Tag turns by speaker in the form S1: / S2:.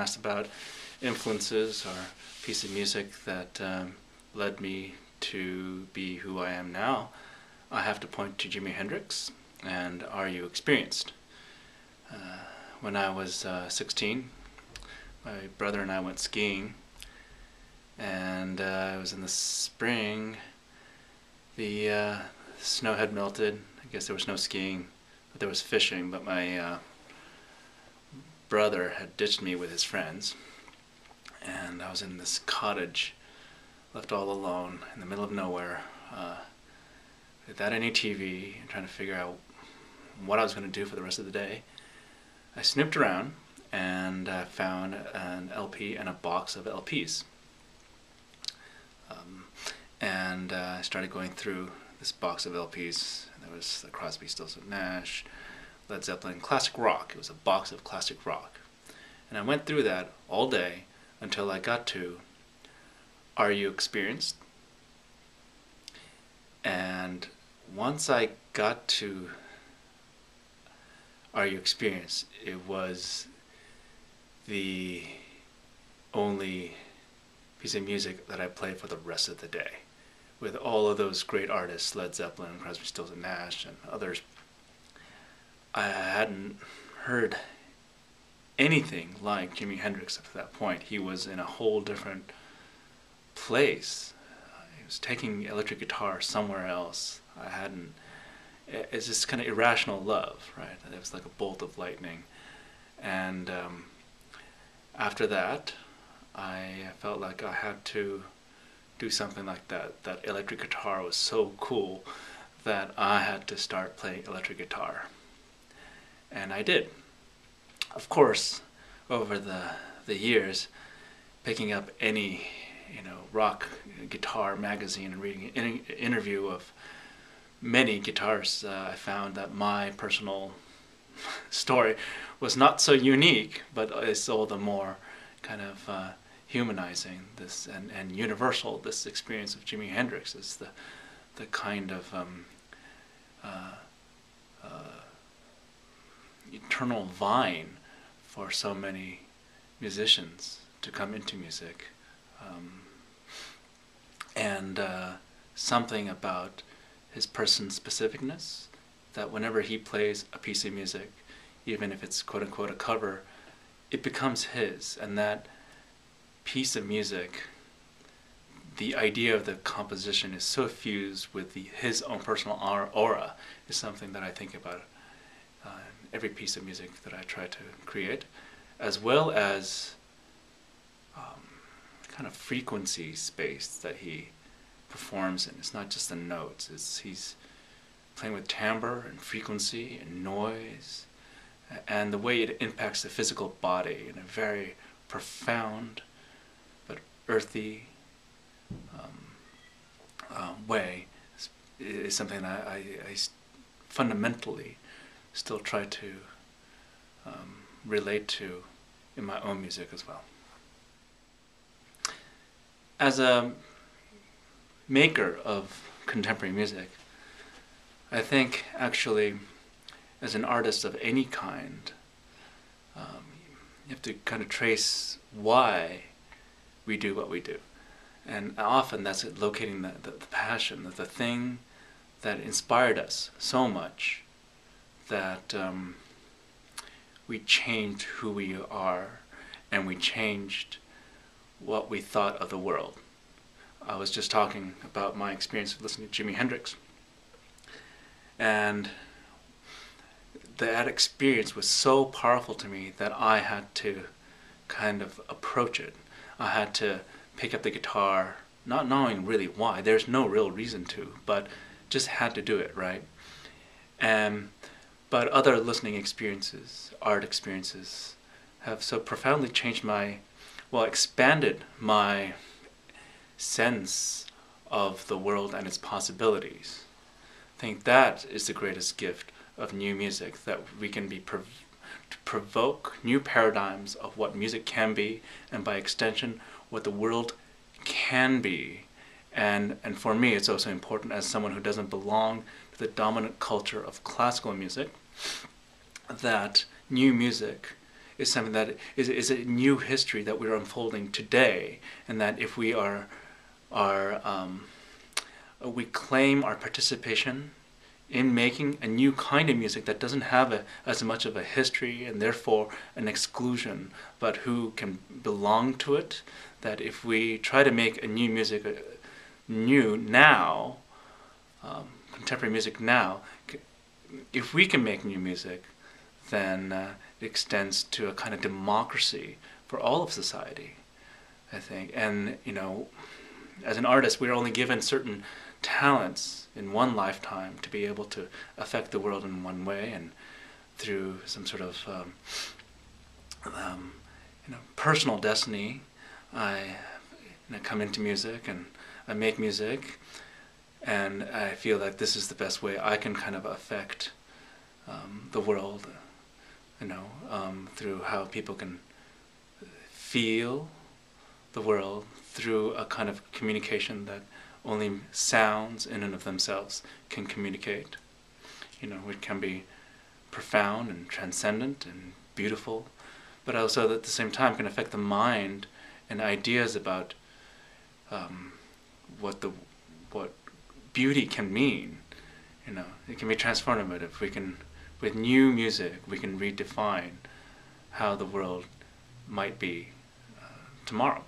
S1: asked about influences or piece of music that led me to be who I am now, I have to point to Jimi Hendrix and Are You Experienced? When I was 16, my brother and I went skiing, and it was in the spring. The snow had melted. I guess there was no skiing, but there was fishing. But my brother had ditched me with his friends, and I was in this cottage, left all alone in the middle of nowhere, without any TV, and trying to figure out what I was going to do for the rest of the day. I snooped around and found an LP and a box of LPs. And I started going through this box of LPs. There was the Crosby, Stills and Nash, Led Zeppelin, classic rock. It was a box of classic rock. And I went through that all day until I got to Are You Experienced? And once I got to Are You Experienced, it was the only piece of music that I played for the rest of the day. With all of those great artists, Led Zeppelin, Crosby, Stills and Nash, and others, I hadn't heard anything like Jimi Hendrix up to that point. He was in a whole different place. He was taking electric guitar somewhere else. It's this kind of irrational love, right? It was like a bolt of lightning. And after that, I felt like I had to do something like that. That electric guitar was so cool that I had to start playing electric guitar. And I did. Of course, over the years, picking up any rock guitar magazine and reading an interview of many guitarists, I found that my personal story was not so unique, but it's all the more kind of humanizing this and universal. This experience of Jimi Hendrix is the kind of eternal vine for so many musicians to come into music, and something about his person's specificness, that whenever he plays a piece of music, even if it's quote-unquote a cover, it becomes his. And that piece of music, the idea of the composition is so fused with his own personal aura, is something that I think about every piece of music that I try to create, as well as kind of frequency space that he performs in. It's not just the notes, he's playing with timbre and frequency and noise, and the way it impacts the physical body in a very profound but earthy way is something that I fundamentally still try to relate to in my own music as well. As a maker of contemporary music, I think actually as an artist of any kind, you have to kind of trace why we do what we do. And often that's locating the passion, the thing that inspired us so much that we changed who we are, and we changed what we thought of the world. I was just talking about my experience of listening to Jimi Hendrix, and that experience was so powerful to me that I had to kind of approach it. I had to pick up the guitar, not knowing really why. There's no real reason to, but just had to do it, right? But other listening experiences, art experiences, have so profoundly changed expanded my sense of the world and its possibilities. I think that is the greatest gift of new music, that we can be to provoke new paradigms of what music can be, and by extension what the world can be. And for me, it's also important, as someone who doesn't belong to the dominant culture of classical music, that new music is something that is a new history that we're unfolding today, and that if we we claim our participation in making a new kind of music that doesn't have as much of a history and therefore an exclusion, but who can belong to it, that if we try to make a new music new now, contemporary music now, if we can make new music, then it extends to a kind of democracy for all of society, I think. And, you know, as an artist, we're only given certain talents in one lifetime to be able to affect the world in one way, and through some sort of personal destiny, I come into music and I make music, and I feel like this is the best way I can kind of affect the world, through how people can feel the world through a kind of communication that only sounds in and of themselves can communicate. It can be profound and transcendent and beautiful, but also at the same time can affect the mind and ideas about what beauty can mean. It can be transformative. With new music, we can redefine how the world might be tomorrow.